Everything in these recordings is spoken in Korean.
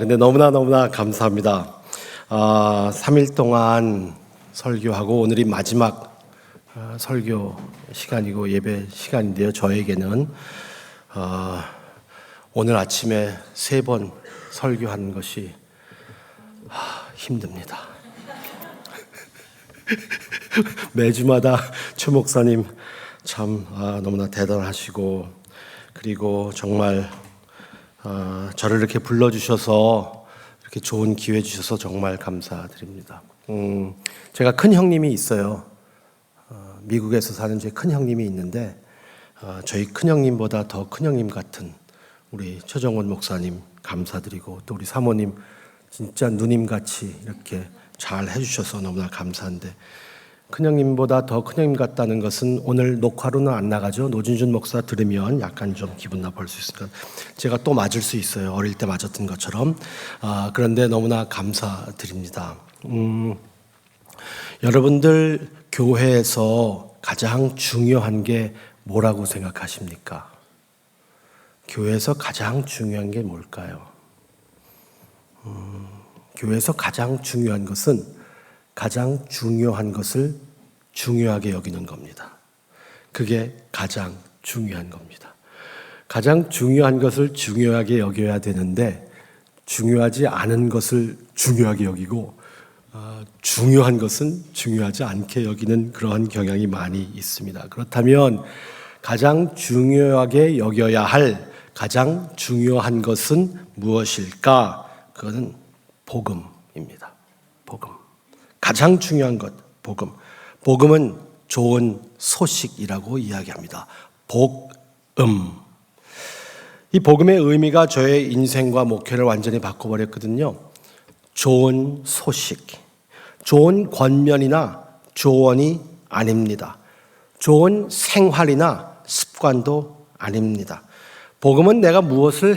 근데 너무나 감사합니다. 3일 동안 설교하고 오늘이 마지막 설교 시간이고 예배 시간인데요. 저에게는 오늘 아침에 3번 설교하는 것이 힘듭니다. 매주마다 최 목사님 참 너무나 대단하시고, 그리고 정말 저를 이렇게 불러주셔서 이렇게 좋은 기회 주셔서 정말 감사드립니다. 제가 큰 형님이 있어요. 미국에서 사는 제 큰 형님이 있는데 저희 큰 형님보다 더 큰 형님 같은 우리 최정원 목사님 감사드리고, 또 우리 사모님 진짜 누님같이 이렇게 잘 해주셔서 너무나 감사한데, 큰형님보다 더 큰형님 같다는 것은 오늘 녹화로는 안 나가죠. 노진준 목사 들으면 약간 좀 기분 나쁠 수 있으니까 제가 또 맞을 수 있어요. 어릴 때 맞았던 것처럼. 그런데 너무나 감사드립니다. 여러분들 교회에서 가장 중요한 게 뭐라고 생각하십니까? 교회에서 가장 중요한 게 뭘까요? 교회에서 가장 중요한 것은 가장 중요한 것을 중요하게 여기는 겁니다. 그게 가장 중요한 겁니다. 가장 중요한 것을 중요하게 여겨야 되는데 중요하지 않은 것을 중요하게 여기고 중요한 것은 중요하지 않게 여기는 그러한 경향이 많이 있습니다. 그렇다면 가장 중요하게 여겨야 할 가장 중요한 것은 무엇일까? 그것은 복음입니다. 복음. 가장 중요한 것, 복음. 복음은 좋은 소식이라고 이야기합니다. 복음. 이 복음의 의미가 저의 인생과 목회를 완전히 바꿔버렸거든요. 좋은 소식, 좋은 권면이나 조언이 아닙니다. 좋은 생활이나 습관도 아닙니다. 복음은 내가 무엇을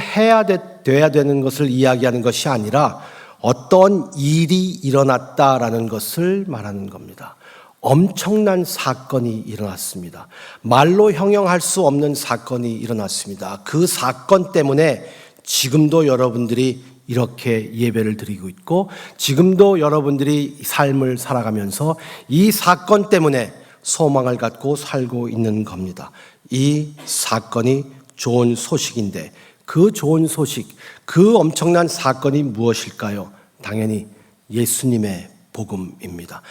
돼야 되는 것을 이야기하는 것이 아니라 어떤 일이 일어났다라는 것을 말하는 겁니다. 엄청난 사건이 일어났습니다. 말로 형용할 수 없는 사건이 일어났습니다. 그 사건 때문에 지금도 여러분들이 이렇게 예배를 드리고 있고, 지금도 여러분들이 삶을 살아가면서 이 사건 때문에 소망을 갖고 살고 있는 겁니다. 이 사건이 좋은 소식인데, 그 좋은 소식, 그 엄청난 사건이 무엇일까요? 당연히 예수님의 복음입니다.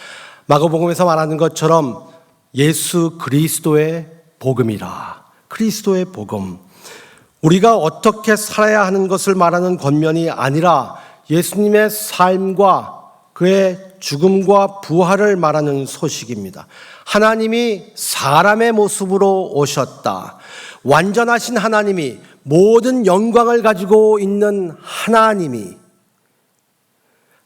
마가복음에서 말하는 것처럼 예수 그리스도의 복음이라. 그리스도의 복음. 우리가 어떻게 살아야 하는 것을 말하는 권면이 아니라 예수님의 삶과 그의 죽음과 부활을 말하는 소식입니다. 하나님이 사람의 모습으로 오셨다. 완전하신 하나님이, 모든 영광을 가지고 있는 하나님이,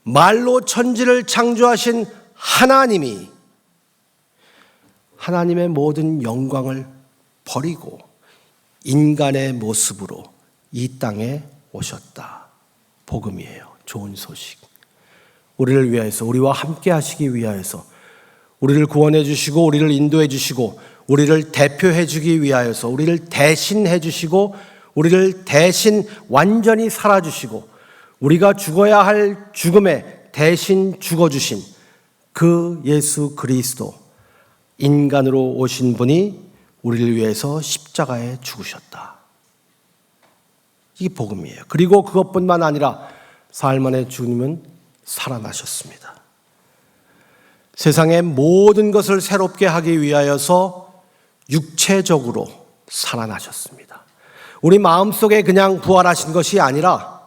말로 천지를 창조하신 하나님이 하나님의 모든 영광을 버리고 인간의 모습으로 이 땅에 오셨다. 복음이에요. 좋은 소식. 우리를 위하여서, 우리와 함께 하시기 위하여서, 우리를 구원해 주시고 우리를 인도해 주시고 우리를 대표해 주기 위하여서, 우리를 대신해 주시고 우리를 대신 완전히 살아주시고 우리가 죽어야 할 죽음에 대신 죽어주신 그 예수 그리스도, 인간으로 오신 분이 우리를 위해서 십자가에 죽으셨다. 이게 복음이에요. 그리고 그것뿐만 아니라 사흘 만에 주님은 살아나셨습니다. 세상의 모든 것을 새롭게 하기 위하여서 육체적으로 살아나셨습니다. 우리 마음속에 그냥 부활하신 것이 아니라,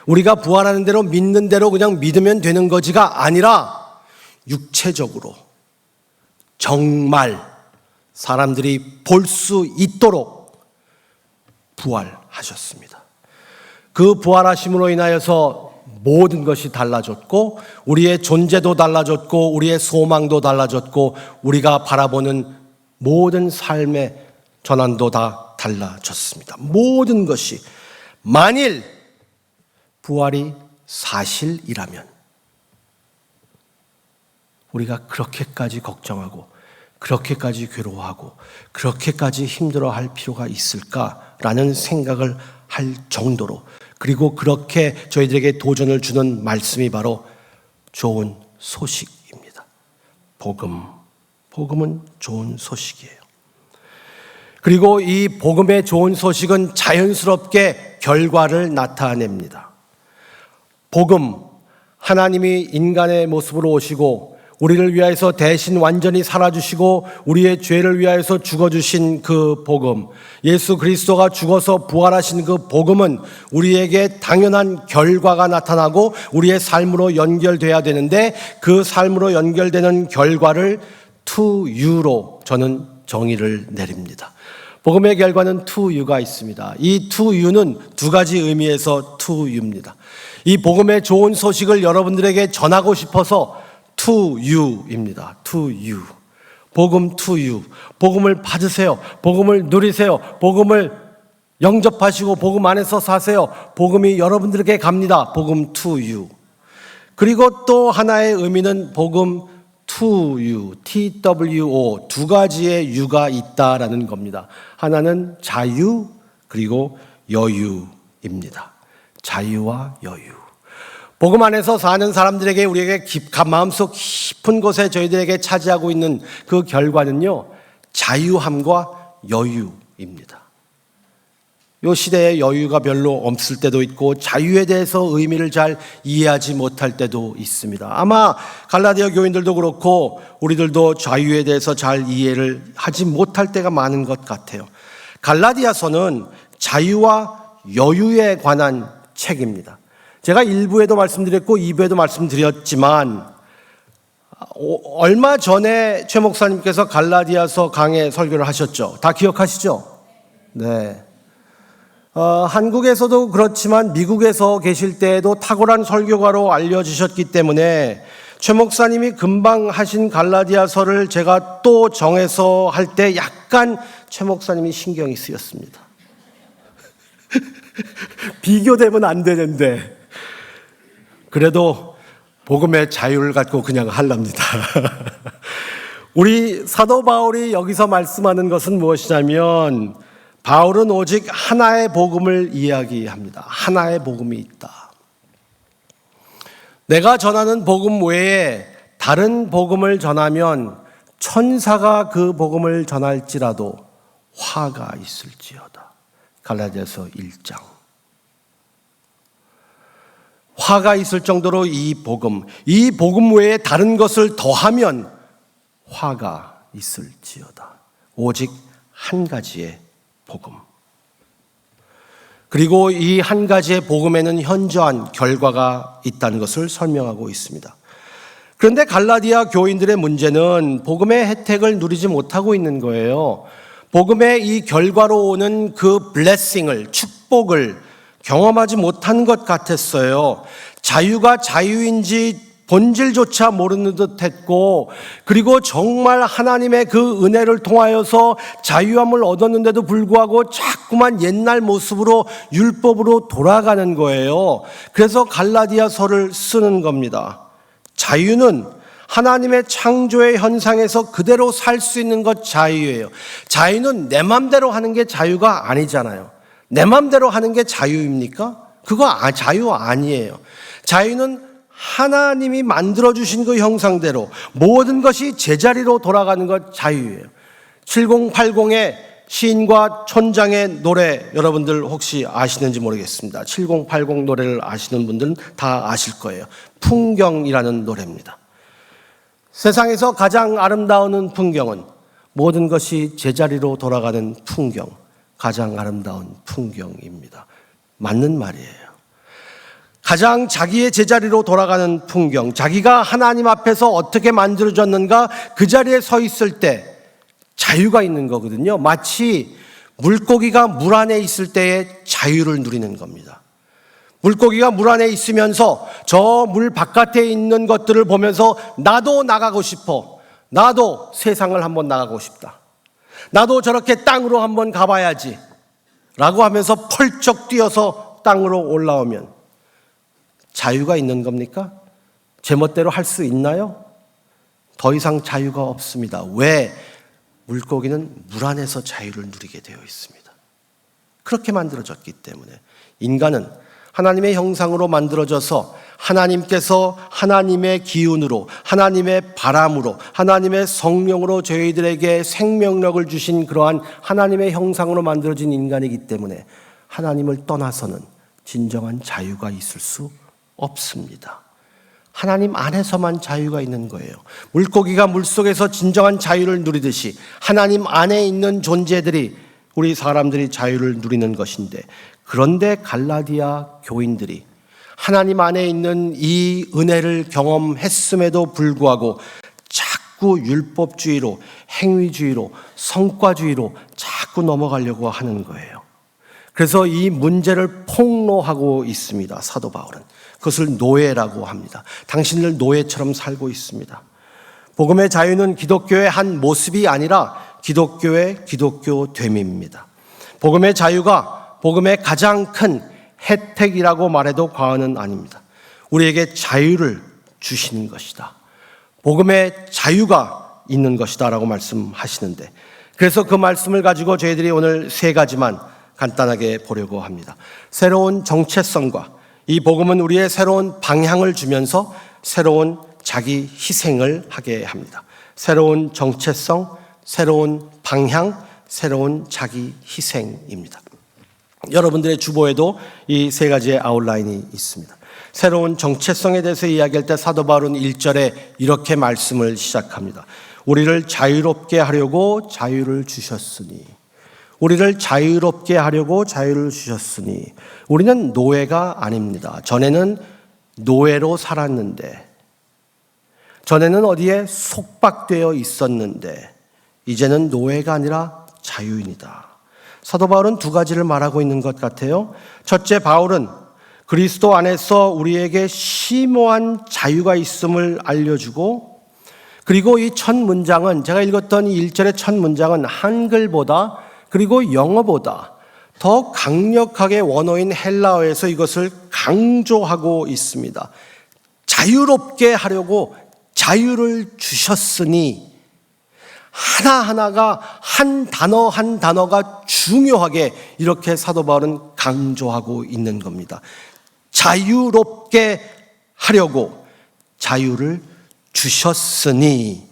우리가 부활하는 대로 믿는 대로 그냥 믿으면 되는 거지가 아니라 육체적으로 정말 사람들이 볼 수 있도록 부활하셨습니다. 그 부활하심으로 인하여서 모든 것이 달라졌고, 우리의 존재도 달라졌고, 우리의 소망도 달라졌고, 우리가 바라보는 모든 삶의 전환도 다 달라졌습니다. 모든 것이, 만일 부활이 사실이라면 우리가 그렇게까지 걱정하고 그렇게까지 괴로워하고 그렇게까지 힘들어할 필요가 있을까라는 생각을 할 정도로 그리고 그렇게 저희들에게 도전을 주는 말씀이 바로 좋은 소식입니다. 복음은 좋은 소식이에요. 그리고 이 복음의 좋은 소식은 자연스럽게 결과를 나타냅니다. 복음, 하나님이 인간의 모습으로 오시고 우리를 위하여서 대신 완전히 살아주시고 우리의 죄를 위하여서 죽어주신 그 복음, 예수 그리스도가 죽어서 부활하신 그 복음은 우리에게 당연한 결과가 나타나고 우리의 삶으로 연결돼야 되는데, 그 삶으로 연결되는 결과를 to you로 저는 정의를 내립니다. 복음의 결과는 to you가 있습니다. 이 to you는 두 가지 의미에서 to you입니다. 이 복음의 좋은 소식을 여러분들에게 전하고 싶어서 to you입니다. to you. 복음 to you. 복음을 받으세요. 복음을 누리세요. 복음을 영접하시고 복음 안에서 사세요. 복음이 여러분들에게 갑니다. 복음 to you. 그리고 또 하나의 의미는 복음 to you, TWO, 두 가지의 유가 있다라는 겁니다. 하나는 자유, 그리고 여유입니다. 자유와 여유. 복음 안에서 사는 사람들에게, 우리에게 마음속 깊은 곳에 저희들에게 차지하고 있는 그 결과는요, 자유함과 여유입니다. 이 시대에 여유가 별로 없을 때도 있고 자유에 대해서 의미를 잘 이해하지 못할 때도 있습니다. 아마 갈라디아 교인들도 그렇고 우리들도 자유에 대해서 잘 이해를 하지 못할 때가 많은 것 같아요. 갈라디아서는 자유와 여유에 관한 책입니다. 제가 1부에도 말씀드렸고 2부에도 말씀드렸지만 얼마 전에 최 목사님께서 갈라디아서 강해 설교를 하셨죠. 다 기억하시죠? 네. 한국에서도 그렇지만 미국에서 계실 때에도 탁월한 설교가로 알려지셨기 때문에 최 목사님이 금방 하신 갈라디아서를 제가 또 정해서 할 때 약간 최 목사님이 신경이 쓰였습니다. 비교되면 안 되는데 그래도 복음의 자유를 갖고 그냥 하랍니다. 우리 사도 바울이 여기서 말씀하는 것은 무엇이냐면, 바울은 오직 하나의 복음을 이야기합니다. 하나의 복음이 있다. 내가 전하는 복음 외에 다른 복음을 전하면 천사가 그 복음을 전할지라도 화가 있을지어다. 갈라디아서 1장. 화가 있을 정도로 이 복음 외에 다른 것을 더하면 화가 있을지어다. 오직 한 가지의 복음. 그리고 이 한 가지의 복음에는 현저한 결과가 있다는 것을 설명하고 있습니다. 그런데 갈라디아 교인들의 문제는 복음의 혜택을 누리지 못하고 있는 거예요. 복음의 이 결과로 오는 그 블레싱을, 축복을 경험하지 못한 것 같았어요. 자유가 자유인지 본질조차 모르는 듯 했고, 그리고 정말 하나님의 그 은혜를 통하여서 자유함을 얻었는데도 불구하고 자꾸만 옛날 모습으로, 율법으로 돌아가는 거예요. 그래서 갈라디아서를 쓰는 겁니다. 자유는 하나님의 창조의 현상에서 그대로 살 수 있는 것 자유예요. 자유는 내 맘대로 하는 게 자유가 아니잖아요. 내 맘대로 하는 게 자유입니까? 그거 자유 아니에요. 자유는 하나님이 만들어주신 그 형상대로 모든 것이 제자리로 돌아가는 것 자유예요. 7080의 시인과 촌장의 노래, 여러분들 혹시 아시는지 모르겠습니다. 7080 노래를 아시는 분들은 다 아실 거예요. 풍경이라는 노래입니다. 세상에서 가장 아름다운 풍경은 모든 것이 제자리로 돌아가는 풍경, 가장 아름다운 풍경입니다. 맞는 말이에요. 가장 자기의 제자리로 돌아가는 풍경, 자기가 하나님 앞에서 어떻게 만들어졌는가 그 자리에 서 있을 때 자유가 있는 거거든요. 마치 물고기가 물 안에 있을 때의 자유를 누리는 겁니다. 물고기가 물 안에 있으면서 저 물 바깥에 있는 것들을 보면서 나도 나가고 싶어. 나도 세상을 한번 나가고 싶다. 나도 저렇게 땅으로 한번 가봐야지 라고 하면서 펄쩍 뛰어서 땅으로 올라오면 자유가 있는 겁니까? 제멋대로 할 수 있나요? 더 이상 자유가 없습니다. 왜? 물고기는 물 안에서 자유를 누리게 되어 있습니다. 그렇게 만들어졌기 때문에 인간은 하나님의 형상으로 만들어져서 하나님께서 하나님의 기운으로, 하나님의 바람으로, 하나님의 성령으로 저희들에게 생명력을 주신 그러한 하나님의 형상으로 만들어진 인간이기 때문에 하나님을 떠나서는 진정한 자유가 있을 수 없습니다. 하나님 안에서만 자유가 있는 거예요. 물고기가 물속에서 진정한 자유를 누리듯이 하나님 안에 있는 존재들이, 우리 사람들이 자유를 누리는 것인데, 그런데 갈라디아 교인들이 하나님 안에 있는 이 은혜를 경험했음에도 불구하고 자꾸 율법주의로, 행위주의로, 성과주의로 자꾸 넘어가려고 하는 거예요. 그래서 이 문제를 폭로하고 있습니다. 사도 바울은 그것을 노예라고 합니다. 당신들 노예처럼 살고 있습니다. 복음의 자유는 기독교의 한 모습이 아니라 기독교의 기독교됨입니다. 복음의 자유가 복음의 가장 큰 혜택이라고 말해도 과언은 아닙니다. 우리에게 자유를 주시는 것이다. 복음의 자유가 있는 것이다 라고 말씀하시는데, 그래서 그 말씀을 가지고 저희들이 오늘 세 가지만 간단하게 보려고 합니다. 새로운 정체성과, 이 복음은 우리의 새로운 방향을 주면서 새로운 자기 희생을 하게 합니다. 새로운 정체성, 새로운 방향, 새로운 자기 희생입니다. 여러분들의 주보에도 이 세 가지의 아웃라인이 있습니다. 새로운 정체성에 대해서 이야기할 때 사도 바울은 1절에 이렇게 말씀을 시작합니다. 우리를 자유롭게 하려고 자유를 주셨으니, 우리를 자유롭게 하려고 자유를 주셨으니, 우리는 노예가 아닙니다. 전에는 노예로 살았는데, 전에는 어디에 속박되어 있었는데, 이제는 노예가 아니라 자유인이다. 사도 바울은 두 가지를 말하고 있는 것 같아요. 첫째, 바울은 그리스도 안에서 우리에게 심오한 자유가 있음을 알려주고, 그리고 이 첫 문장은, 제가 읽었던 이 1절의 첫 문장은 한글보다, 그리고 영어보다 더 강력하게 원어인 헬라어에서 이것을 강조하고 있습니다. 자유롭게 하려고 자유를 주셨으니, 하나하나가 한 단어 한 단어가 중요하게 이렇게 사도 바울은 강조하고 있는 겁니다. 자유롭게 하려고 자유를 주셨으니,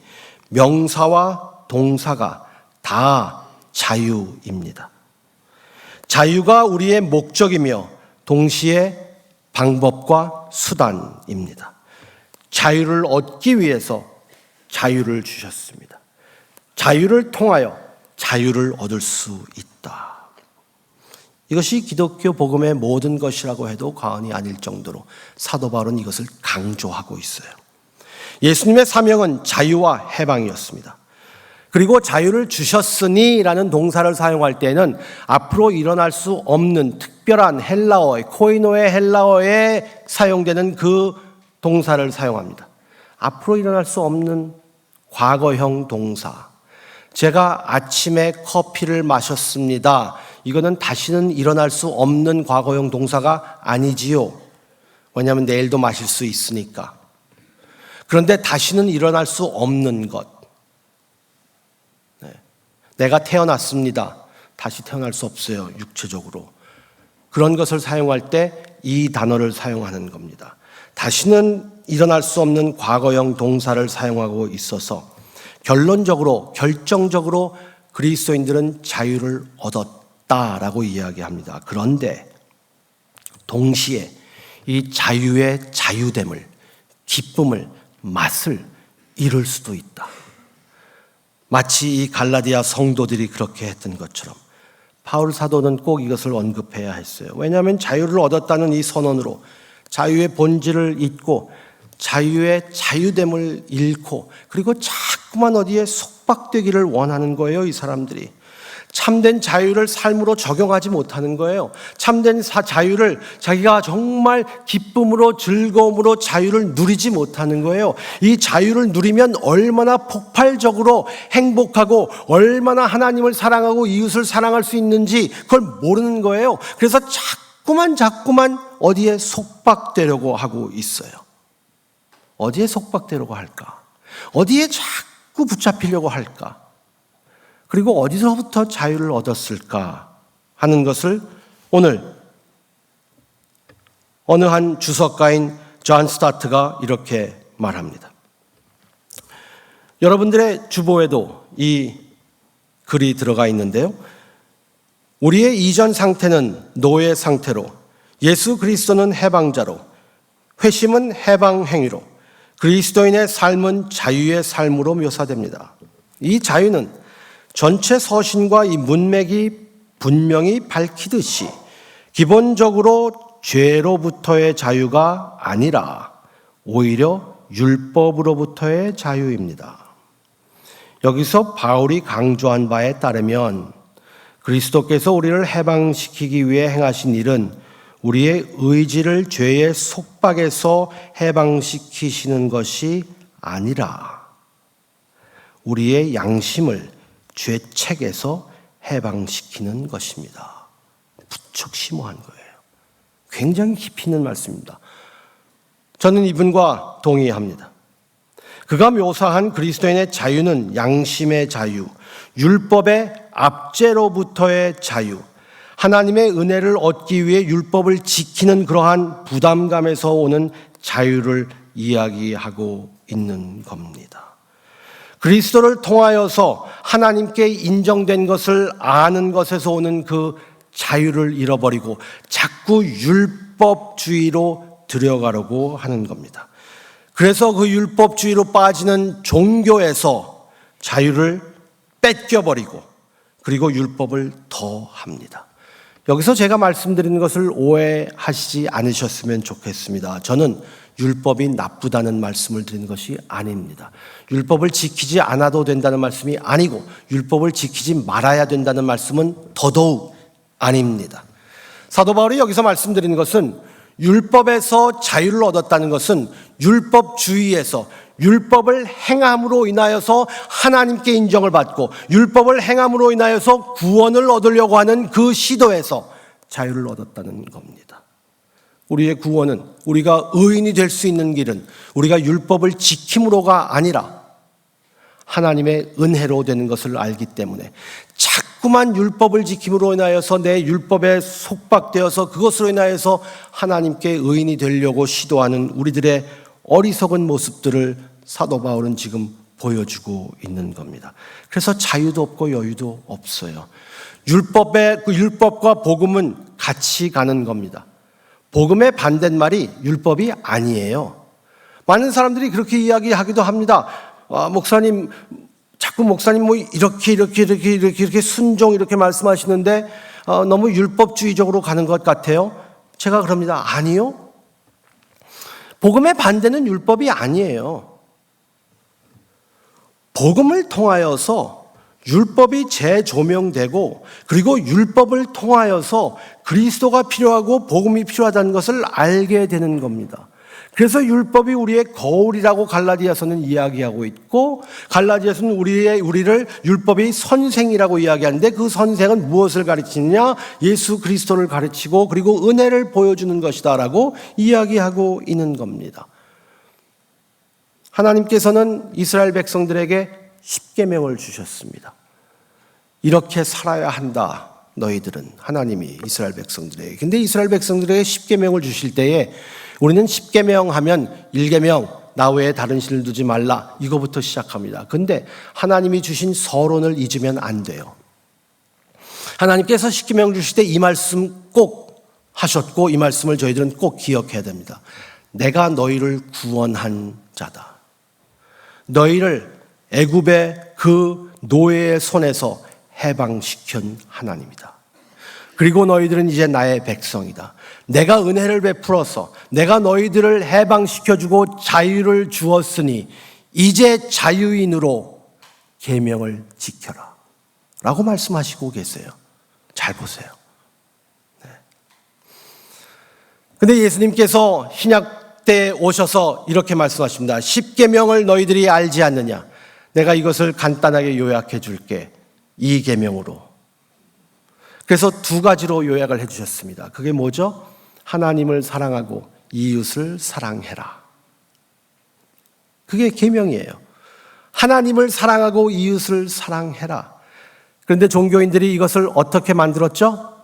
명사와 동사가 다 자유입니다. 자유가 우리의 목적이며 동시에 방법과 수단입니다. 자유를 얻기 위해서 자유를 주셨습니다. 자유를 통하여 자유를 얻을 수 있다. 이것이 기독교 복음의 모든 것이라고 해도 과언이 아닐 정도로 사도 바울은 이것을 강조하고 있어요. 예수님의 사명은 자유와 해방이었습니다. 그리고 자유를 주셨으니 라는 동사를 사용할 때는 앞으로 일어날 수 없는 특별한 헬라어의, 코이노의 헬라어에 사용되는 그 동사를 사용합니다. 앞으로 일어날 수 없는 과거형 동사. 제가 아침에 커피를 마셨습니다. 이거는 다시는 일어날 수 없는 과거형 동사가 아니지요. 왜냐하면 내일도 마실 수 있으니까. 그런데 다시는 일어날 수 없는 것. 내가 태어났습니다. 다시 태어날 수 없어요, 육체적으로. 그런 것을 사용할 때 이 단어를 사용하는 겁니다. 다시는 일어날 수 없는 과거형 동사를 사용하고 있어서 결론적으로, 결정적으로 그리스도인들은 자유를 얻었다라고 이야기합니다. 그런데 동시에 이 자유의 자유됨을, 기쁨을, 맛을 잃을 수도 있다. 마치 이 갈라디아 성도들이 그렇게 했던 것처럼 바울 사도는 꼭 이것을 언급해야 했어요. 왜냐하면 자유를 얻었다는 이 선언으로 자유의 본질을 잊고 자유의 자유됨을 잃고, 그리고 자꾸만 어디에 속박되기를 원하는 거예요, 이 사람들이. 참된 자유를 삶으로 적용하지 못하는 거예요. 참된 자유를 자기가 정말 기쁨으로, 즐거움으로 자유를 누리지 못하는 거예요. 이 자유를 누리면 얼마나 폭발적으로 행복하고 얼마나 하나님을 사랑하고 이웃을 사랑할 수 있는지 그걸 모르는 거예요. 그래서 자꾸만 어디에 속박되려고 하고 있어요. 어디에 속박되려고 할까? 어디에 자꾸 붙잡히려고 할까? 그리고 어디서부터 자유를 얻었을까 하는 것을 오늘 어느 한 주석가인 존 스타트가 이렇게 말합니다. 여러분들의 주보에도 이 글이 들어가 있는데요. 우리의 이전 상태는 노예 상태로, 예수 그리스도는 해방자로, 회심은 해방 행위로, 그리스도인의 삶은 자유의 삶으로 묘사됩니다. 이 자유는 전체 서신과 이 문맥이 분명히 밝히듯이 기본적으로 죄로부터의 자유가 아니라 오히려 율법으로부터의 자유입니다. 여기서 바울이 강조한 바에 따르면 그리스도께서 우리를 해방시키기 위해 행하신 일은 우리의 의지를 죄의 속박에서 해방시키시는 것이 아니라 우리의 양심을 죄책에서 해방시키는 것입니다. 무척 심오한 거예요. 굉장히 깊이 있는 말씀입니다. 저는 이분과 동의합니다. 그가 묘사한 그리스도인의 자유는 양심의 자유, 율법의 압제로부터의 자유, 하나님의 은혜를 얻기 위해 율법을 지키는 그러한 부담감에서 오는 자유를 이야기하고 있는 겁니다. 그리스도를 통하여서 하나님께 인정된 것을 아는 것에서 오는 그 자유를 잃어버리고 자꾸 율법주의로 들어가려고 하는 겁니다. 그래서 그 율법주의로 빠지는 종교에서 자유를 뺏겨버리고 그리고 율법을 더합니다. 여기서 제가 말씀드리는 것을 오해하시지 않으셨으면 좋겠습니다. 저는 율법이 나쁘다는 말씀을 드리는 것이 아닙니다. 율법을 지키지 않아도 된다는 말씀이 아니고 율법을 지키지 말아야 된다는 말씀은 더더욱 아닙니다. 사도 바울이 여기서 말씀드리는 것은 율법에서 자유를 얻었다는 것은 율법주의에서 율법을 행함으로 인하여서 하나님께 인정을 받고 율법을 행함으로 인하여서 구원을 얻으려고 하는 그 시도에서 자유를 얻었다는 겁니다. 우리의 구원은, 우리가 의인이 될 수 있는 길은 우리가 율법을 지킴으로가 아니라 하나님의 은혜로 되는 것을 알기 때문에 자꾸만 율법을 지킴으로 인하여서 내 율법에 속박되어서 그것으로 인하여서 하나님께 의인이 되려고 시도하는 우리들의 어리석은 모습들을 사도 바울은 지금 보여주고 있는 겁니다. 그래서 자유도 없고 여유도 없어요. 율법과 복음은 같이 가는 겁니다. 복음의 반대말이 율법이 아니에요. 많은 사람들이 그렇게 이야기하기도 합니다. 목사님, 자꾸 목사님 뭐 이렇게 순종 이렇게 말씀하시는데 너무 율법주의적으로 가는 것 같아요. 제가 그럽니다. 아니요. 복음의 반대는 율법이 아니에요. 복음을 통하여서 율법이 재조명되고 그리고 율법을 통하여서 그리스도가 필요하고 복음이 필요하다는 것을 알게 되는 겁니다. 그래서 율법이 우리의 거울이라고 갈라디아서는 이야기하고 있고 갈라디아서는 우리를 율법이 선생이라고 이야기하는데 그 선생은 무엇을 가르치느냐? 예수 그리스도를 가르치고 그리고 은혜를 보여주는 것이다라고 이야기하고 있는 겁니다. 하나님께서는 이스라엘 백성들에게 십계명을 주셨습니다. 이렇게 살아야 한다. 너희들은 하나님이 이스라엘 백성들에게. 근데 이스라엘 백성들에게 십계명을 주실 때에 우리는 십계명 하면 1계명 나 외에 다른 신을 두지 말라 이거부터 시작합니다. 근데 하나님이 주신 서론을 잊으면 안 돼요. 하나님께서 십계명 주실 때 이 말씀 꼭 하셨고 이 말씀을 저희들은 꼭 기억해야 됩니다. 내가 너희를 구원한 자다. 너희를 애굽의 그 노예의 손에서 해방시킨 하나님이다. 그리고 너희들은 이제 나의 백성이다. 내가 은혜를 베풀어서 내가 너희들을 해방시켜주고 자유를 주었으니 이제 자유인으로 계명을 지켜라 라고 말씀하시고 계세요. 잘 보세요. 근데 예수님께서 신약 때 오셔서 이렇게 말씀하십니다. 십계명을 너희들이 알지 않느냐? 내가 이것을 간단하게 요약해 줄게. 이 계명으로. 그래서 두 가지로 요약을 해 주셨습니다. 그게 뭐죠? 하나님을 사랑하고 이웃을 사랑해라. 그게 계명이에요. 하나님을 사랑하고 이웃을 사랑해라. 그런데 종교인들이 이것을 어떻게 만들었죠?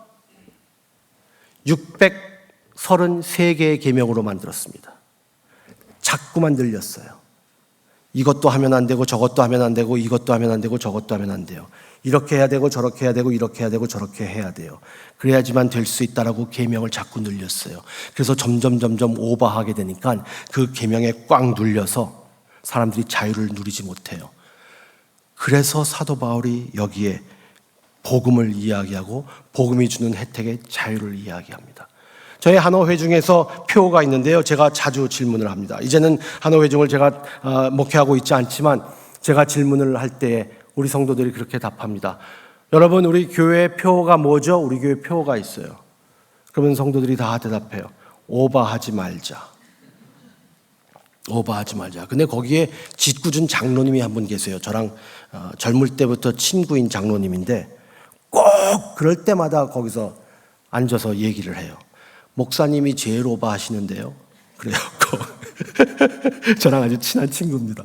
33개의 계명으로 만들었습니다. 자꾸만 늘렸어요. 이것도 하면 안 되고 저것도 하면 안 되고 이것도 하면 안 되고 저것도 하면 안 돼요. 이렇게 해야 되고 저렇게 해야 되고 이렇게 해야 되고 저렇게 해야 돼요. 그래야지만 될 수 있다라고 계명을 자꾸 늘렸어요. 그래서 점점 오버하게 되니까 그 계명에 꽉 눌려서 사람들이 자유를 누리지 못해요. 그래서 사도 바울이 여기에 복음을 이야기하고 복음이 주는 혜택의 자유를 이야기합니다. 저희 한어회중에서 표가 있는데요. 제가 자주 질문을 합니다. 이제는 한어회중을 제가 목회하고 있지 않지만 제가 질문을 할 때에 우리 성도들이 그렇게 답합니다. 여러분, 우리 교회 표가 뭐죠? 우리 교회 표가 있어요. 그러면 성도들이 다 대답해요. 오버하지 말자. 오버하지 말자. 근데 거기에 짓궂은 장로님이 한 분 계세요. 저랑 젊을 때부터 친구인 장로님인데 꼭 그럴 때마다 거기서 앉아서 얘기를 해요. 목사님이 제일 오버하시는데요. 그래요. 저랑 아주 친한 친구입니다.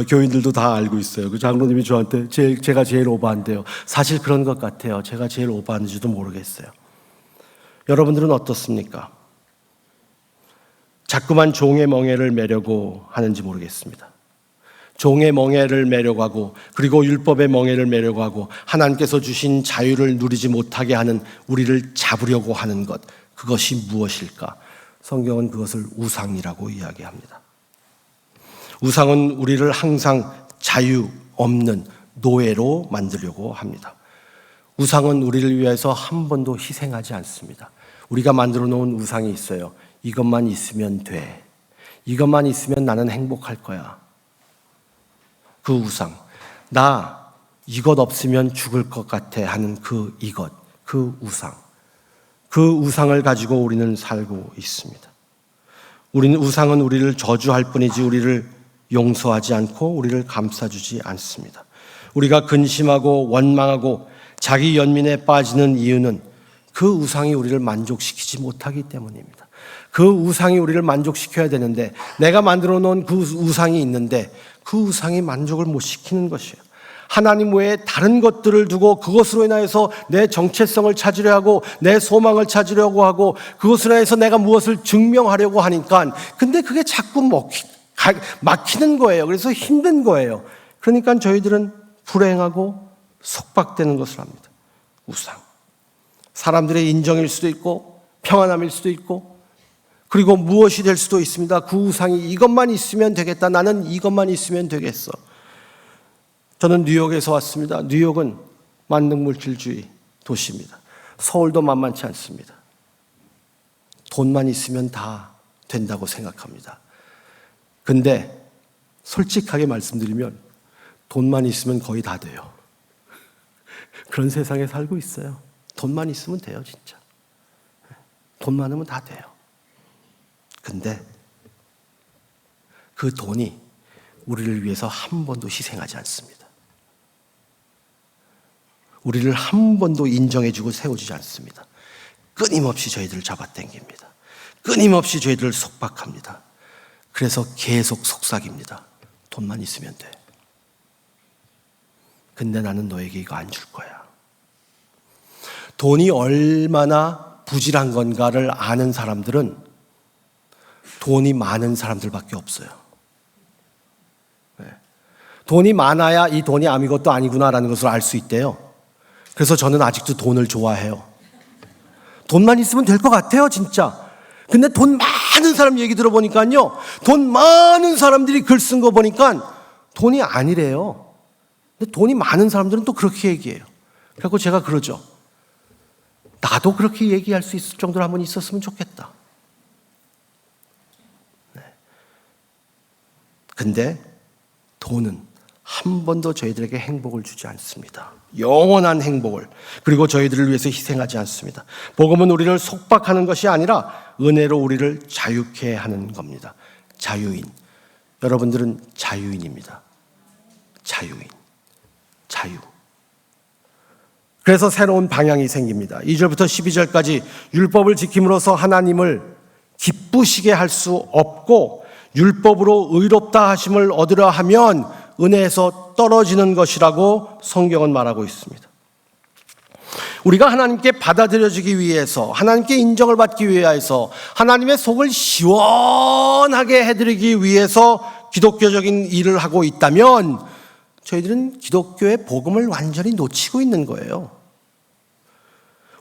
교인들도 다 알고 있어요. 그 장로님이 저한테 제가 제일 오버한대요. 사실 그런 것 같아요. 제가 제일 오버하는지도 모르겠어요. 여러분들은 어떻습니까? 자꾸만 종의 멍에를 매려고 하는지 모르겠습니다. 종의 멍에를 매려고 하고 그리고 율법의 멍에를 매려고 하고 하나님께서 주신 자유를 누리지 못하게 하는 우리를 잡으려고 하는 것, 그것이 무엇일까? 성경은 그것을 우상이라고 이야기합니다. 우상은 우리를 항상 자유 없는 노예로 만들려고 합니다. 우상은 우리를 위해서 한 번도 희생하지 않습니다. 우리가 만들어 놓은 우상이 있어요. 이것만 있으면 돼. 이것만 있으면 나는 행복할 거야. 그 우상. 나 이것 없으면 죽을 것 같아 하는 그 우상. 그 우상을 가지고 우리는 살고 있습니다. 우상은 우리를 저주할 뿐이지 우리를 용서하지 않고 우리를 감싸주지 않습니다. 우리가 근심하고 원망하고 자기 연민에 빠지는 이유는 그 우상이 우리를 만족시키지 못하기 때문입니다. 그 우상이 우리를 만족시켜야 되는데 내가 만들어 놓은 그 우상이 있는데 그 우상이 만족을 못 시키는 것이에요. 하나님 외에 다른 것들을 두고 그것으로 인하여서 내 정체성을 찾으려 하고 내 소망을 찾으려고 하고 그것으로 인해서 내가 무엇을 증명하려고 하니까 근데 그게 자꾸 막히는 거예요. 그래서 힘든 거예요. 그러니까 저희들은 불행하고 속박되는 것을 합니다. 우상. 사람들의 인정일 수도 있고 평안함일 수도 있고 그리고 무엇이 될 수도 있습니다. 그 우상이 이것만 있으면 되겠다. 나는 이것만 있으면 되겠어. 저는 뉴욕에서 왔습니다. 뉴욕은 만능물질주의 도시입니다. 서울도 만만치 않습니다. 돈만 있으면 다 된다고 생각합니다. 근데 솔직하게 말씀드리면 돈만 있으면 거의 다 돼요. 그런 세상에 살고 있어요. 돈만 있으면 돼요, 진짜. 돈 많으면 다 돼요. 근데 그 돈이 우리를 위해서 한 번도 희생하지 않습니다. 우리를 한 번도 인정해주고 세워주지 않습니다. 끊임없이 저희들을 잡아당깁니다. 끊임없이 저희들을 속박합니다. 그래서 계속 속삭입니다. 돈만 있으면 돼. 근데 나는 너에게 이거 안 줄 거야. 돈이 얼마나 부실한 건가를 아는 사람들은 돈이 많은 사람들밖에 없어요. 돈이 많아야 이 돈이 아무것도 아니구나라는 것을 알 수 있대요. 그래서 저는 아직도 돈을 좋아해요. 돈만 있으면 될 것 같아요, 진짜. 근데 돈 많은 사람 얘기 들어보니까요, 돈 많은 사람들이 글 쓴 거 보니까 돈이 아니래요. 근데 돈이 많은 사람들은 또 그렇게 얘기해요. 그래서 제가 그러죠. 나도 그렇게 얘기할 수 있을 정도로 한번 있었으면 좋겠다. 네. 근데 돈은 한 번도 저희들에게 행복을 주지 않습니다. 영원한 행복을. 그리고 저희들을 위해서 희생하지 않습니다. 복음은 우리를 속박하는 것이 아니라 은혜로 우리를 자유케 하는 겁니다. 자유인. 여러분들은 자유인입니다. 자유인. 자유. 그래서 새로운 방향이 생깁니다. 2절부터 12절까지 율법을 지킴으로써 하나님을 기쁘시게 할 수 없고 율법으로 의롭다 하심을 얻으려 하면 은혜에서 떨어지는 것이라고 성경은 말하고 있습니다. 우리가 하나님께 받아들여지기 위해서, 하나님께 인정을 받기 위해서, 하나님의 속을 시원하게 해드리기 위해서 기독교적인 일을 하고 있다면 저희들은 기독교의 복음을 완전히 놓치고 있는 거예요.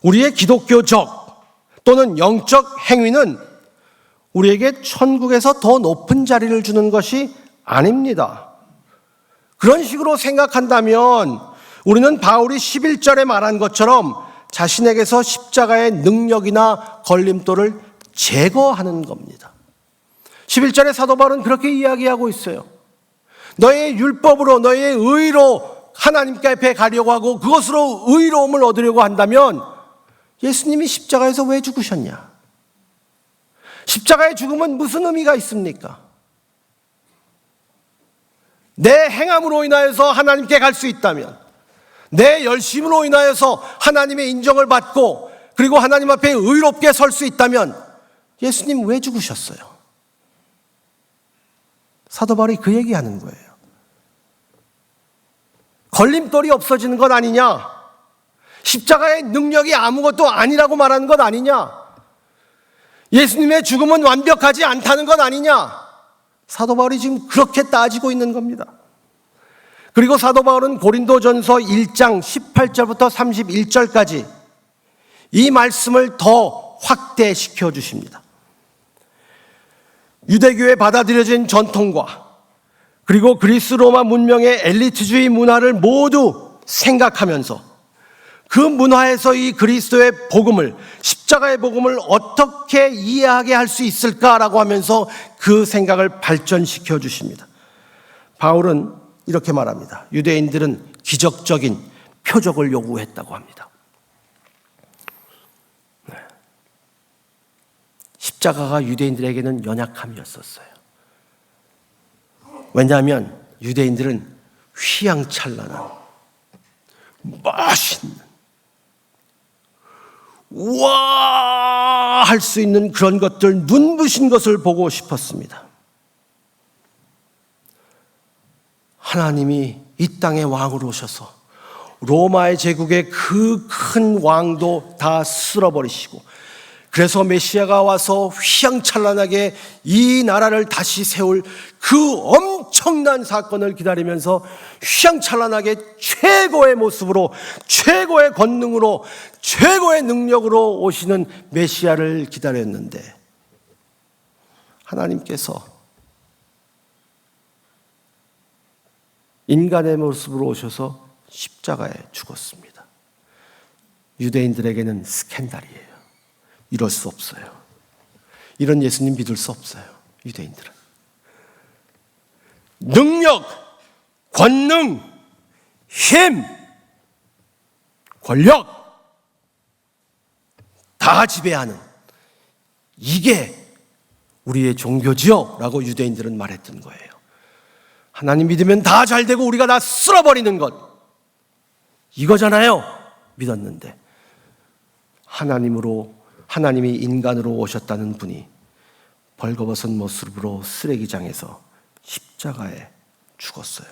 우리의 기독교적 또는 영적 행위는 우리에게 천국에서 더 높은 자리를 주는 것이 아닙니다. 그런 식으로 생각한다면 우리는 바울이 11절에 말한 것처럼 자신에게서 십자가의 능력이나 걸림돌을 제거하는 겁니다. 11절에 사도 바울은 그렇게 이야기하고 있어요. 너의 율법으로, 너의 의로 하나님께 앞에 가려고 하고 그것으로 의로움을 얻으려고 한다면 예수님이 십자가에서 왜 죽으셨냐? 십자가의 죽음은 무슨 의미가 있습니까? 내 행함으로 인하여서 하나님께 갈 수 있다면, 내 열심으로 인하여서 하나님의 인정을 받고 그리고 하나님 앞에 의롭게 설 수 있다면 예수님 왜 죽으셨어요? 사도 바울이 그 얘기하는 거예요. 걸림돌이 없어지는 것 아니냐? 십자가의 능력이 아무것도 아니라고 말하는 것 아니냐? 예수님의 죽음은 완벽하지 않다는 것 아니냐? 사도 바울이 지금 그렇게 따지고 있는 겁니다. 그리고 사도 바울은 고린도전서 1장 18절부터 31절까지 이 말씀을 더 확대시켜 주십니다. 유대교에 받아들여진 전통과 그리고 그리스 로마 문명의 엘리트주의 문화를 모두 생각하면서 그 문화에서 이 그리스도의 복음을, 십자가의 복음을 어떻게 이해하게 할 수 있을까라고 하면서 그 생각을 발전시켜 주십니다. 바울은 이렇게 말합니다. 유대인들은 기적적인 표적을 요구했다고 합니다. 십자가가 유대인들에게는 연약함이었었어요. 왜냐하면 유대인들은 휘황찬란한, 멋있는, 우와 할 수 있는 그런 것들, 눈부신 것을 보고 싶었습니다. 하나님이 이 땅의 왕으로 오셔서 로마의 제국의 그 큰 왕도 다 쓸어버리시고, 그래서 메시아가 와서 휘황찬란하게 이 나라를 다시 세울 그 엄청난 사건을 기다리면서 휘황찬란하게 최고의 모습으로, 최고의 권능으로, 최고의 능력으로 오시는 메시아를 기다렸는데 하나님께서 인간의 모습으로 오셔서 십자가에 죽었습니다. 유대인들에게는 스캔들이에요. 이럴 수 없어요. 이런 예수님 믿을 수 없어요. 유대인들은 능력, 권능, 힘, 권력 다 지배하는, 이게 우리의 종교지요 라고 유대인들은 말했던 거예요. 하나님 믿으면 다 잘되고 우리가 다 쓸어버리는 것, 이거잖아요. 믿었는데 하나님이 인간으로 오셨다는 분이 벌거벗은 모습으로 쓰레기장에서 십자가에 죽었어요.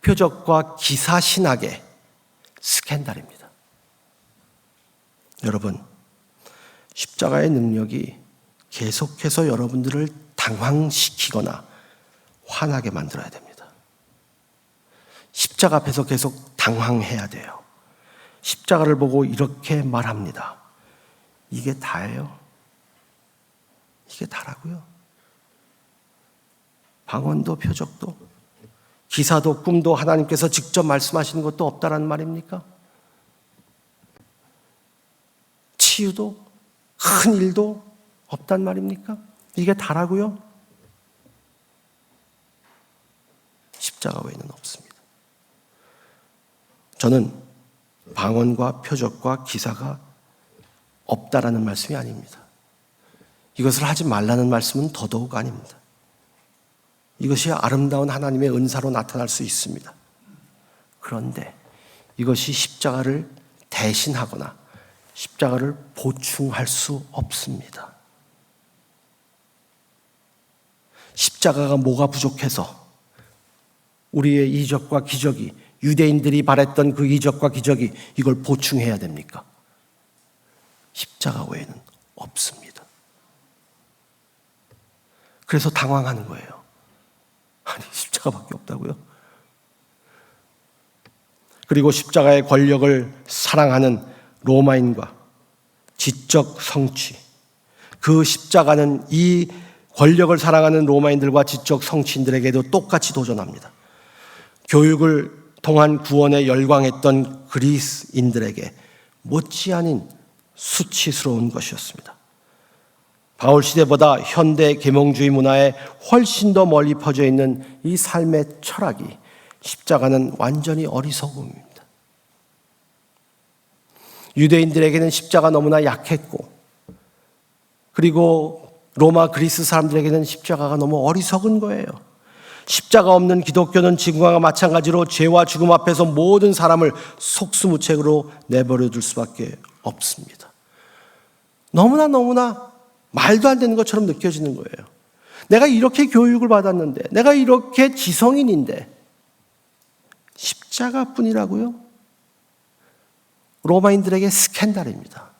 표적과 기사신학의 스캔들입니다. 여러분, 십자가의 능력이 계속해서 여러분들을 당황시키거나 화나게 만들어야 됩니다. 십자가 앞에서 계속 당황해야 돼요. 십자가를 보고 이렇게 말합니다. 이게 다예요? 이게 다라고요? 방언도 표적도 기사도 꿈도 하나님께서 직접 말씀하시는 것도 없다라는 말입니까? 치유도 큰 일도 없단 말입니까? 이게 다라고요? 십자가 외에는 없습니다. 저는 방언과 표적과 기사가 없다라는 말씀이 아닙니다. 이것을 하지 말라는 말씀은 더더욱 아닙니다. 이것이 아름다운 하나님의 은사로 나타날 수 있습니다. 그런데 이것이 십자가를 대신하거나 십자가를 보충할 수 없습니다. 십자가가 뭐가 부족해서 우리의 이적과 기적이 유대인들이 바랬던 그 이적과 기적이 이걸 보충해야 됩니까? 십자가 외에는 없습니다. 그래서 당황하는 거예요. 아니, 십자가밖에 없다고요? 그리고 십자가의 권력을 사랑하는 로마인과 지적 성취, 그 십자가는 이 권력을 사랑하는 로마인들과 지적 성취인들에게도 똑같이 도전합니다. 교육을 통한 구원에 열광했던 그리스인들에게 못지않은 수치스러운 것이었습니다. 바울 시대보다 현대 계몽주의 문화에 훨씬 더 멀리 퍼져 있는 이 삶의 철학이 십자가는 완전히 어리석음입니다. 유대인들에게는 십자가 너무나 약했고, 그리고 로마 그리스 사람들에게는 십자가가 너무 어리석은 거예요. 십자가 없는 기독교는 지금과 마찬가지로 죄와 죽음 앞에서 모든 사람을 속수무책으로 내버려 둘 수밖에 없습니다. 너무나 말도 안 되는 것처럼 느껴지는 거예요. 내가 이렇게 교육을 받았는데, 내가 이렇게 지성인인데 십자가뿐이라고요? 로마인들에게 스캔들입니다.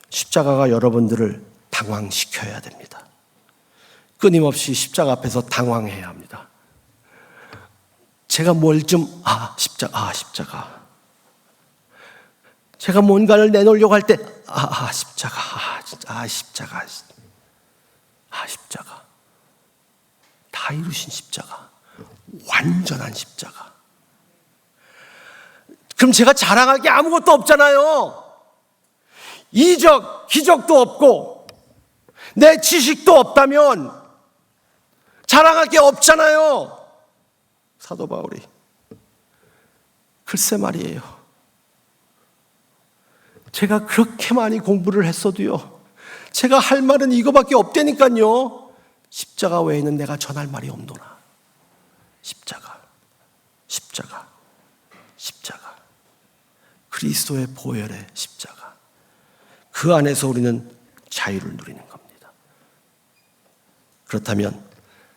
십자가가 여러분들을 당황시켜야 됩니다. 끊임없이 십자가 앞에서 당황해야 합니다. 제가 십자가. 제가 뭔가를 내놓으려고 할 때, 십자가. 다 이루신 십자가. 완전한 십자가. 그럼 제가 자랑할 게 아무것도 없잖아요. 이적, 기적도 없고, 내 지식도 없다면 자랑할 게 없잖아요. 사도 바울이. 글쎄 말이에요. 제가 그렇게 많이 공부를 했어도요, 제가 할 말은 이거밖에 없다니까요. 십자가 외에는 내가 전할 말이 없노라. 십자가. 그리스도의 보혈의 십자가. 그 안에서 우리는 자유를 누리는 겁니다. 그렇다면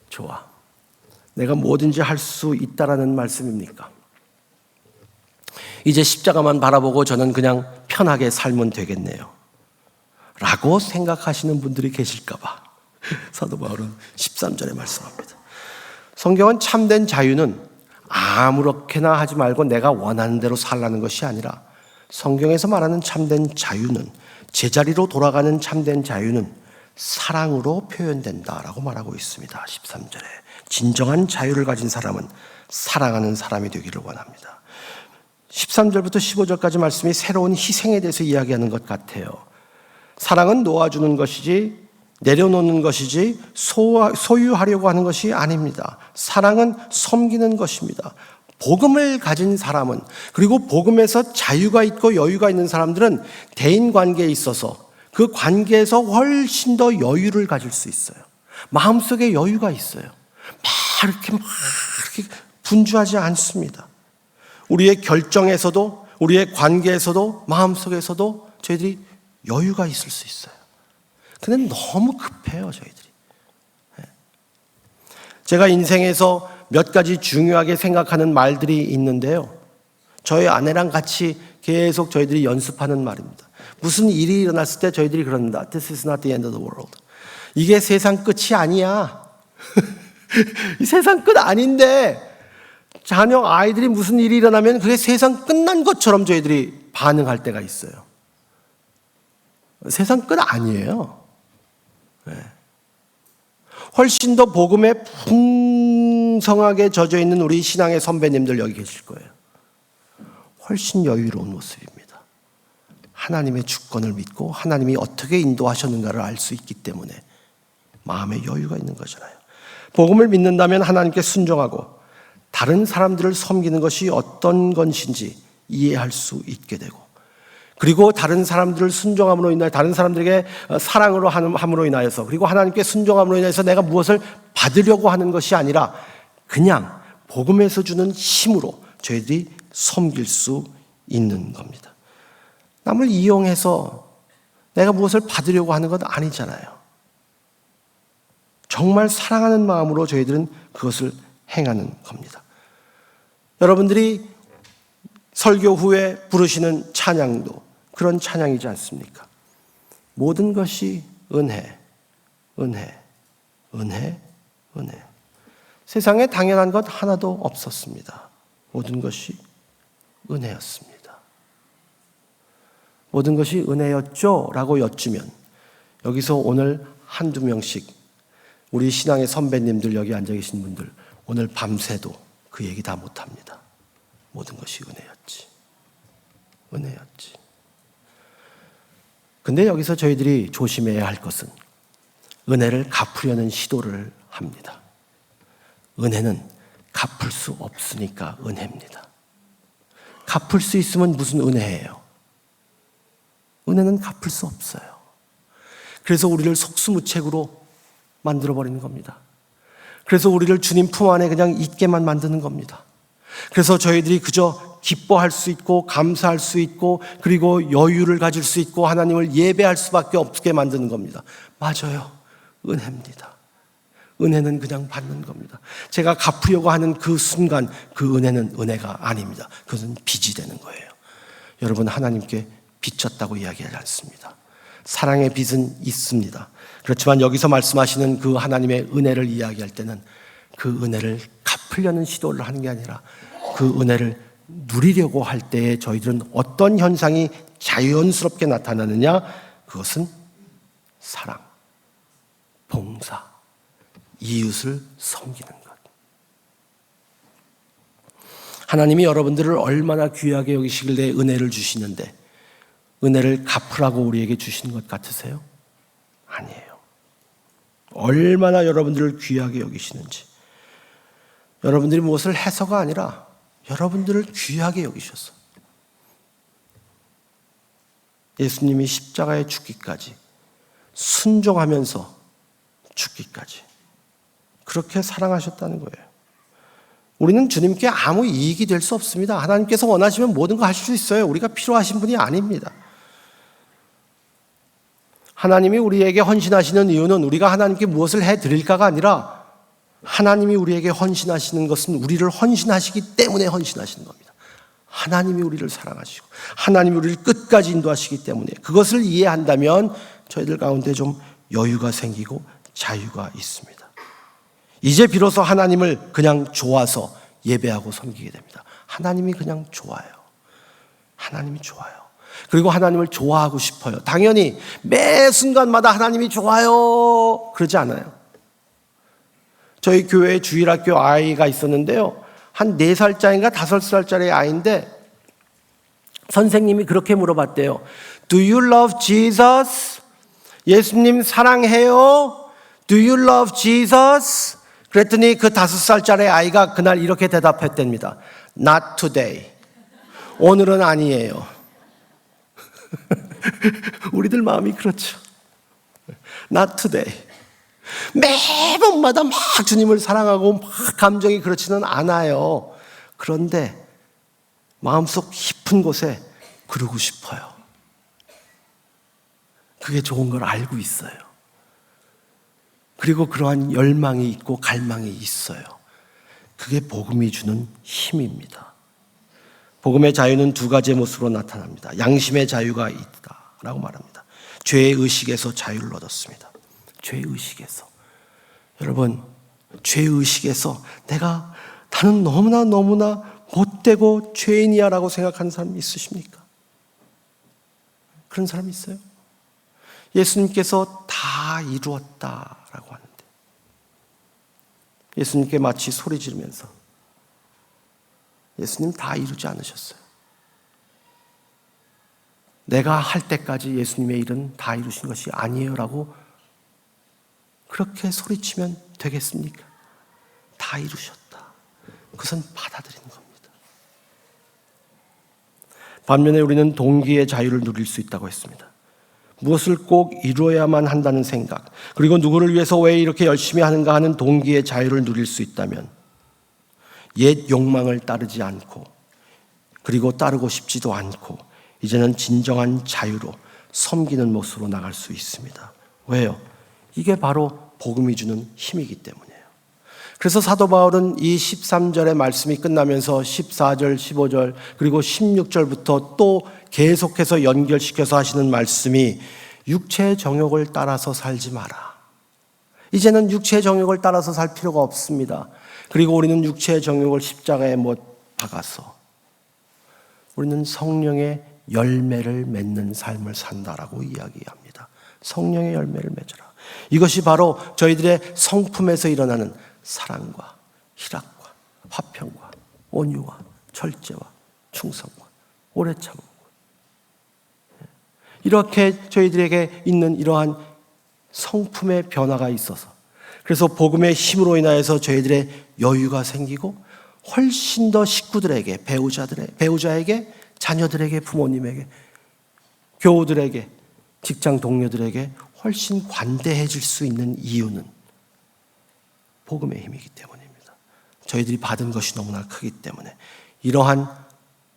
좋아, 내가 뭐든지 할 수 있다라는 말씀입니까? 이제 십자가만 바라보고 저는 그냥 편하게 살면 되겠네요 라고 생각하시는 분들이 계실까 봐 사도 바울은 13절에 말씀합니다. 성경은 참된 자유는 아무렇게나 하지 말고 내가 원하는 대로 살라는 것이 아니라, 성경에서 말하는 참된 자유는, 제자리로 돌아가는 참된 자유는 사랑으로 표현된다라고 말하고 있습니다. 13절에 진정한 자유를 가진 사람은 사랑하는 사람이 되기를 원합니다. 13절부터 15절까지 말씀이 새로운 희생에 대해서 이야기하는 것 같아요. 사랑은 놓아주는 것이지, 내려놓는 것이지 소유하려고 하는 것이 아닙니다. 사랑은 섬기는 것입니다. 복음을 가진 사람은, 그리고 복음에서 자유가 있고 여유가 있는 사람들은 대인관계에 있어서 그 관계에서 훨씬 더 여유를 가질 수 있어요. 마음속에 여유가 있어요. 이렇게 분주하지 않습니다. 우리의 결정에서도, 우리의 관계에서도, 마음속에서도 저희들이 여유가 있을 수 있어요. 근데 너무 급해요, 저희들이. 제가 인생에서 몇 가지 중요하게 생각하는 말들이 있는데요, 저희 아내랑 같이 계속 저희들이 연습하는 말입니다. 무슨 일이 일어났을 때 저희들이 그럽니다. This is not the end of the world. 이게 세상 끝이 아니야. 이 세상 끝 아닌데, 자녀 아이들이 무슨 일이 일어나면 그게 세상 끝난 것처럼 저희들이 반응할 때가 있어요. 세상 끝 아니에요. 훨씬 더 복음에 풍성하게 젖어 있는 우리 신앙의 선배님들 여기 계실 거예요. 훨씬 여유로운 모습입니다. 하나님의 주권을 믿고 하나님이 어떻게 인도하셨는가를 알 수 있기 때문에 마음에 여유가 있는 거잖아요. 복음을 믿는다면 하나님께 순종하고 다른 사람들을 섬기는 것이 어떤 것인지 이해할 수 있게 되고, 그리고 다른 사람들을 순종함으로 인하여, 다른 사람들에게 사랑으로 함으로 인하여서, 그리고 하나님께 순종함으로 인해서 내가 무엇을 받으려고 하는 것이 아니라 그냥 복음에서 주는 힘으로 저희들이 섬길 수 있는 겁니다. 남을 이용해서 내가 무엇을 받으려고 하는 건 아니잖아요. 정말 사랑하는 마음으로 저희들은 그것을 행하는 겁니다. 여러분들이 설교 후에 부르시는 찬양도 그런 찬양이지 않습니까? 모든 것이 은혜, 은혜, 은혜, 은혜. 세상에 당연한 것 하나도 없었습니다. 모든 것이 은혜였습니다. 모든 것이 은혜였죠? 라고 여쭈면 여기서 오늘 한두 명씩 우리 신앙의 선배님들 여기 앉아 계신 분들 오늘 밤새도 그 얘기 다 못합니다. 모든 것이 은혜였지. 은혜였지. 근데 여기서 저희들이 조심해야 할 것은 은혜를 갚으려는 시도를 합니다. 은혜는 갚을 수 없으니까 은혜입니다. 갚을 수 있으면 무슨 은혜예요? 은혜는 갚을 수 없어요. 그래서 우리를 속수무책으로 만들어버리는 겁니다. 그래서 우리를 주님 품 안에 그냥 있게만 만드는 겁니다. 그래서 저희들이 그저 기뻐할 수 있고 감사할 수 있고 그리고 여유를 가질 수 있고 하나님을 예배할 수밖에 없게 만드는 겁니다. 맞아요. 은혜입니다. 은혜는 그냥 받는 겁니다. 제가 갚으려고 하는 그 순간 그 은혜는 은혜가 아닙니다. 그것은 빚이 되는 거예요. 여러분 하나님께 빚졌다고 이야기하지 않습니다. 사랑의 빚은 있습니다. 그렇지만 여기서 말씀하시는 그 하나님의 은혜를 이야기할 때는 그 은혜를 갚으려는 시도를 하는 게 아니라 그 은혜를 누리려고 할 때에 저희들은 어떤 현상이 자연스럽게 나타나느냐? 그것은 사랑, 봉사, 이웃을 섬기는 것. 하나님이 여러분들을 얼마나 귀하게 여기시길래 은혜를 주시는데 은혜를 갚으라고 우리에게 주신 것 같으세요? 아니에요. 얼마나 여러분들을 귀하게 여기시는지. 여러분들이 무엇을 해서가 아니라 여러분들을 귀하게 여기셔서 예수님이 십자가에 죽기까지 순종하면서 죽기까지 그렇게 사랑하셨다는 거예요. 우리는 주님께 아무 이익이 될 수 없습니다. 하나님께서 원하시면 모든 거 하실 수 있어요. 우리가 필요하신 분이 아닙니다. 하나님이 우리에게 헌신하시는 이유는 우리가 하나님께 무엇을 해드릴까가 아니라 하나님이 우리에게 헌신하시는 것은 우리를 헌신하시기 때문에 헌신하시는 겁니다. 하나님이 우리를 사랑하시고 하나님이 우리를 끝까지 인도하시기 때문에 그것을 이해한다면 저희들 가운데 좀 여유가 생기고 자유가 있습니다. 이제 비로소 하나님을 그냥 좋아서 예배하고 섬기게 됩니다. 하나님이 그냥 좋아요. 하나님이 좋아요. 그리고 하나님을 좋아하고 싶어요. 당연히 매 순간마다 하나님이 좋아요 그러지 않아요. 저희 교회에 주일학교 아이가 있었는데요. 한 4살짜리인가 5살짜리 아이인데 선생님이 그렇게 물어봤대요. Do you love Jesus? 예수님 사랑해요? Do you love Jesus? 그랬더니 그 5살짜리 아이가 그날 이렇게 대답했답니다. Not today. 오늘은 아니에요. 우리들 마음이 그렇죠. Not today. 매번마다 막 주님을 사랑하고 막 감정이 그렇지는 않아요. 그런데 마음속 깊은 곳에 그러고 싶어요. 그게 좋은 걸 알고 있어요. 그리고 그러한 열망이 있고 갈망이 있어요. 그게 복음이 주는 힘입니다. 복음의 자유는 2가지의 모습으로 나타납니다. 양심의 자유가 있다라고 말합니다. 죄의 의식에서 자유를 얻었습니다. 죄의 의식에서. 여러분, 죄의 의식에서 나는 너무나 못되고 죄인이야 라고 생각하는 사람 있으십니까? 그런 사람 있어요? 예수님께서 다 이루었다라고 하는데 예수님께 마치 소리 지르면서 예수님 다 이루지 않으셨어요. 내가 할 때까지 예수님의 일은 다 이루신 것이 아니에요 라고 그렇게 소리치면 되겠습니까? 다 이루셨다. 그것은 받아들이는 겁니다. 반면에 우리는 동기의 자유를 누릴 수 있다고 했습니다. 무엇을 꼭 이루어야만 한다는 생각, 그리고 누구를 위해서 왜 이렇게 열심히 하는가 하는 동기의 자유를 누릴 수 있다면 옛 욕망을 따르지 않고 그리고 따르고 싶지도 않고 이제는 진정한 자유로 섬기는 모습으로 나갈 수 있습니다. 왜요? 이게 바로 복음이 주는 힘이기 때문이에요. 그래서 사도 바울은 이 13절의 말씀이 끝나면서 14절, 15절 그리고 16절부터 또 계속해서 연결시켜서 하시는 말씀이 육체의 정욕을 따라서 살지 마라. 이제는 육체의 정욕을 따라서 살 필요가 없습니다. 그리고 우리는 육체의 정욕을 십자가에 못 박아서 우리는 성령의 열매를 맺는 삶을 산다라고 이야기합니다. 성령의 열매를 맺어라. 이것이 바로 저희들의 성품에서 일어나는 사랑과 희락과 화평과 온유와 절제와 충성과 오래 참음과 이렇게 저희들에게 있는 이러한 성품의 변화가 있어서 그래서 복음의 힘으로 인하여서 저희들의 여유가 생기고 훨씬 더 식구들에게 배우자에게 자녀들에게 부모님에게 교우들에게 직장 동료들에게 훨씬 관대해질 수 있는 이유는 복음의 힘이기 때문입니다. 저희들이 받은 것이 너무나 크기 때문에 이러한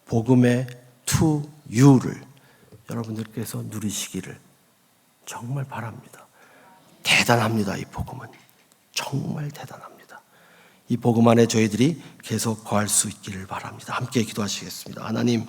복음의 투유를 여러분들께서 누리시기를 정말 바랍니다. 대단합니다. 이 복음은 정말 대단합니다. 이 복음 안에 저희들이 계속 거할 수 있기를 바랍니다. 함께 기도하시겠습니다. 하나님,